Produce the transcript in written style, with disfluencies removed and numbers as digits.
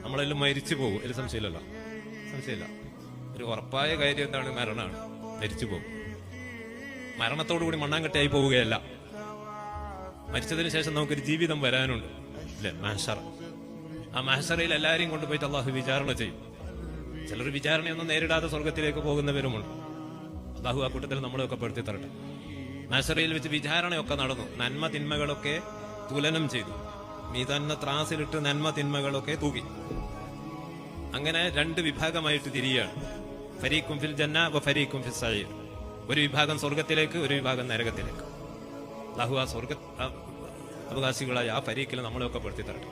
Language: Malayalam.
നമ്മളെല്ലാം മരിച്ചു പോകും, അതിൽ സംശയമില്ലല്ലോ, സംശയമില്ല. ഒരു ഉറപ്പായ കാര്യം എന്താണ്? മരണമാണ്. മരിച്ചു പോകും. മരണത്തോടുകൂടി മണ്ണാങ്കട്ടയായി പോവുകയല്ല. മരിച്ചതിന് ശേഷം നമുക്കൊരു ജീവിതം വരാനുണ്ട്, അല്ലെ? മഹ്ശറ. ആ മഹ്ശറയിൽ എല്ലാവരെയും കൊണ്ടുപോയിട്ട് അള്ളാഹു വിചാരണ ചെയ്യും. ചിലർ വിചാരണയൊന്നും നേരിടാതെ സ്വർഗത്തിലേക്ക് പോകുന്നവരുമുണ്ട്. അള്ളാഹു ആ കൂട്ടത്തിൽ നമ്മളെയൊക്കെ പെടുത്തി തരട്ടെ. മഹ്ശറയിൽ വെച്ച് വിചാരണയൊക്കെ നടന്നു. നന്മ തിന്മകളൊക്കെ തുലനം ചെയ്തു. മീതാന്ന ത്രാസിലിട്ട് നന്മ തിന്മകളൊക്കെ തൂക്കി. അങ്ങനെ രണ്ട് വിഭാഗമായിട്ട് തിരിയാണ്. ഫരീഖും ഫിൽ ജന്ന വ ഫരീഖും ഫിൽ സഈർ. ഒരു വിഭാഗം സ്വർഗത്തിലേക്ക്, ഒരു വിഭാഗം നരകത്തിലേക്ക്. അല്ലാഹു ആ സ്വർഗ അവകാശികളായ ആ ഫരീഖിൽ നമ്മളെയൊക്കെ പെടുത്തി തരട്ടെ.